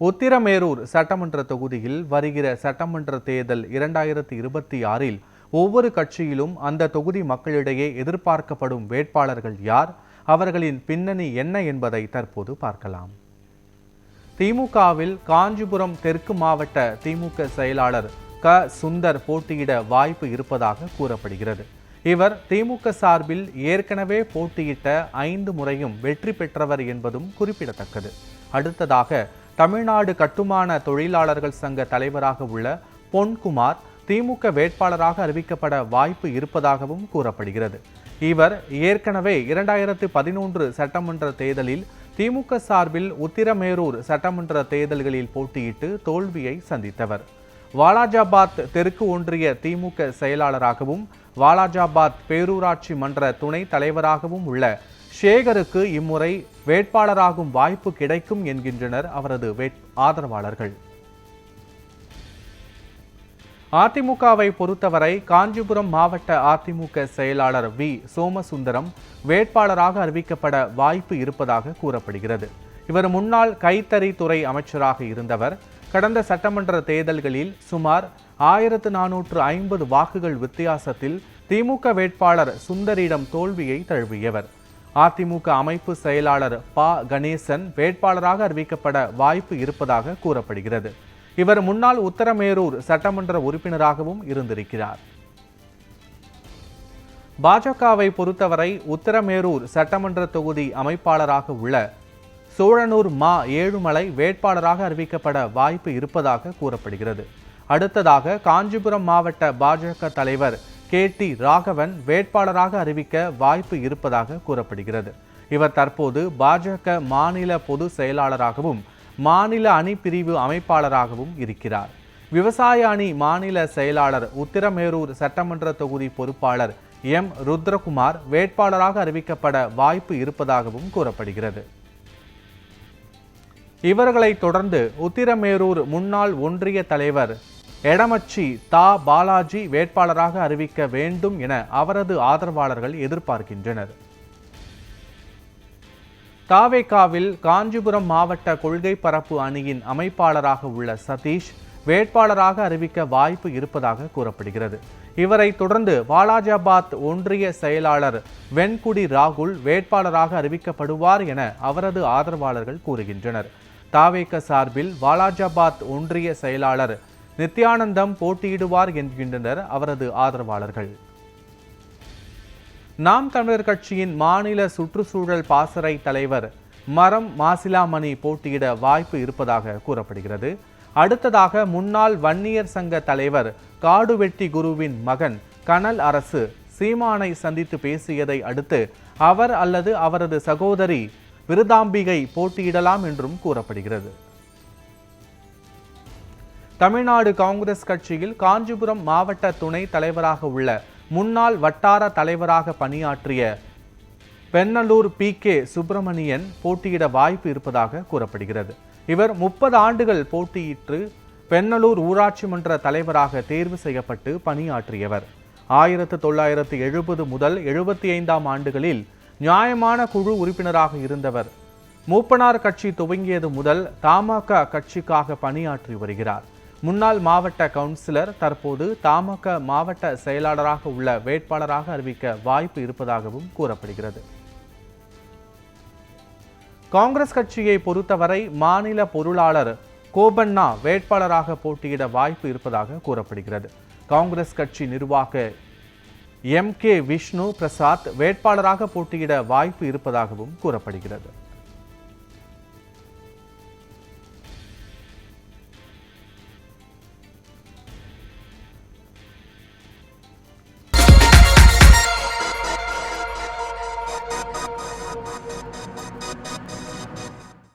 உத்திரமேரூர் சட்டமன்ற தொகுதியில் வருகிற சட்டமன்ற தேர்தல் 2026இல் ஒவ்வொரு கட்சியிலும் அந்த தொகுதி மக்களிடையே எதிர்பார்க்கப்படும் வேட்பாளர்கள் யார், அவர்களின் பின்னணி என்ன என்பதை தற்போது பார்க்கலாம். திமுகவில் காஞ்சிபுரம் தெற்கு மாவட்ட திமுக செயலாளர் சுந்தர் போட்டியிட வாய்ப்பு இருப்பதாக கூறப்படுகிறது. இவர் திமுக சார்பில் ஏற்கனவே போட்டியிட்ட 5 முறையும் வெற்றி பெற்றவர் என்பதும் குறிப்பிடத்தக்கது. அடுத்ததாக தமிழ்நாடு கட்டுமான தொழிலாளர்கள் சங்க தலைவராக உள்ள பொன்குமார் திமுக வேட்பாளராக அறிவிக்கப்பட வாய்ப்பு இருப்பதாகவும் கூறப்படுகிறது. இவர் ஏற்கனவே 2011 சட்டமன்ற தேர்தலில் திமுக சார்பில் உத்திரமேரூர் சட்டமன்ற தேர்தல்களில் போட்டியிட்டு தோல்வியை சந்தித்தவர். வாலாஜாபாத் தெற்கு ஒன்றிய திமுக செயலாளராகவும் வாலாஜாபாத் பேரூராட்சி மன்ற துணை தலைவராகவும் உள்ள சேகருக்கு இம்முறை வேட்பாளராகும் வாய்ப்பு கிடைக்கும் என்கின்றனர் அவரது ஆதரவாளர்கள். அதிமுகவை பொறுத்தவரை காஞ்சிபுரம் மாவட்ட அதிமுக செயலாளர் சோமசுந்தரம் வேட்பாளராக அறிவிக்கப்பட வாய்ப்பு இருப்பதாக கூறப்படுகிறது. இவர் முன்னாள் கைத்தறி துறை அமைச்சராக இருந்தவர். கடந்த சட்டமன்ற தேர்தல்களில் சுமார் 1450 வாக்குகள் வித்தியாசத்தில் திமுக வேட்பாளர் சுந்தரிடம் தோல்வியை தழுவியவர். அதிமுக அமைப்பு செயலாளர் கணேசன் வேட்பாளராக அறிவிக்கப்பட வாய்ப்பு இருப்பதாக கூறப்படுகிறது. இவர் முன்னாள் உத்தரமேரூர் சட்டமன்ற உறுப்பினராகவும் இருந்திருக்கிறார். பாஜகவை பொறுத்தவரை உத்தரமேரூர் சட்டமன்ற தொகுதி அமைப்பாளராக உள்ள சோழனூர் ஏழுமலை வேட்பாளராக அறிவிக்கப்பட வாய்ப்பு இருப்பதாக கூறப்படுகிறது. அடுத்ததாக காஞ்சிபுரம் மாவட்ட பாஜக தலைவர் KT ராகவன் வேட்பாளராக அறிவிக்க வாய்ப்பு இருப்பதாக கூறப்படுகிறது. இவர் தற்போது பாஜக மாநில பொது செயலாளராகவும் மாநில அணி பிரிவு அமைப்பாளராகவும் இருக்கிறார். விவசாய அணி மாநில செயலாளர் உத்திரமேரூர் சட்டமன்ற தொகுதி பொறுப்பாளர் ருத்ரகுமார் வேட்பாளராக அறிவிக்கப்பட வாய்ப்பு இருப்பதாகவும் கூறப்படுகிறது. இவர்களை தொடர்ந்து உத்திரமேரூர் முன்னாள் ஒன்றிய தலைவர் எடமச்சி பாலாஜி வேட்பாளராக அறிவிக்க வேண்டும் என அவரது ஆதரவாளர்கள் எதிர்பார்க்கின்றனர். தாவேகாவில் காஞ்சிபுரம் மாவட்ட கொள்கை பரப்பு அணியின் அமைப்பாளராக உள்ள சதீஷ் வேட்பாளராக அறிவிக்க வாய்ப்பு இருப்பதாக கூறப்படுகிறது. இவரை தொடர்ந்து வாலாஜாபாத் ஒன்றிய செயலாளர் வெண்குடி ராகுல் வேட்பாளராக அறிவிக்கப்படுவார் என அவரது ஆதரவாளர்கள் கூறுகின்றனர். தாவேக சார்பில் வாலாஜாபாத் ஒன்றிய செயலாளர் நித்யானந்தம் போட்டியிடுவார் என்கின்றனர் அவரது ஆதரவாளர்கள். நாம் தமிழர் கட்சியின் மாநில சுற்றுச்சூழல் பாசறை தலைவர் மரம் மாசிலாமணி போட்டியிட வாய்ப்பு இருப்பதாக கூறப்படுகிறது. அடுத்ததாக முன்னாள் வன்னியர் சங்க தலைவர் காடுவெட்டி குருவின் மகன் கனல் அரசு சீமானை சந்தித்து பேசியதை அடுத்து அவர் அல்லது அவரது சகோதரி விருதாம்பிகை போட்டியிடலாம் என்றும் கூறப்படுகிறது. தமிழ்நாடு காங்கிரஸ் கட்சியில் காஞ்சிபுரம் மாவட்ட துணை தலைவராக உள்ள முன்னாள் வட்டார தலைவராக பணியாற்றிய பெண்ணலூர் PK சுப்பிரமணியன் போட்டியிட வாய்ப்பு இருப்பதாக கூறப்படுகிறது. இவர் 30 ஆண்டுகள் போட்டியிட்டு பெண்ணலூர் ஊராட்சி மன்ற தலைவராக தேர்வு செய்யப்பட்டு பணியாற்றியவர். 1970 முதல் 75ஆம் ஆண்டுகளில் நியாயமான குழு உறுப்பினராக இருந்தவர். மூப்பனார் கட்சி துவங்கியது முதல் தமாக கட்சிக்காக பணியாற்றி வருகிறார். முன்னாள் மாவட்ட கவுன்சிலர் தற்போது தமாக மாவட்ட செயலாளராக உள்ள வேட்பாளராக அறிவிக்க வாய்ப்பு இருப்பதாகவும் கூறப்படுகிறது. காங்கிரஸ் கட்சியை பொறுத்தவரை மாநில பொருளாளர் கோபண்ணா வேட்பாளராக போட்டியிட வாய்ப்பு இருப்பதாக கூறப்படுகிறது. காங்கிரஸ் கட்சி நிர்வாக MK விஷ்ணு பிரசாத் வேட்பாளராக போட்டியிட வாய்ப்பு இருப்பதாகவும் கூறப்படுகிறது.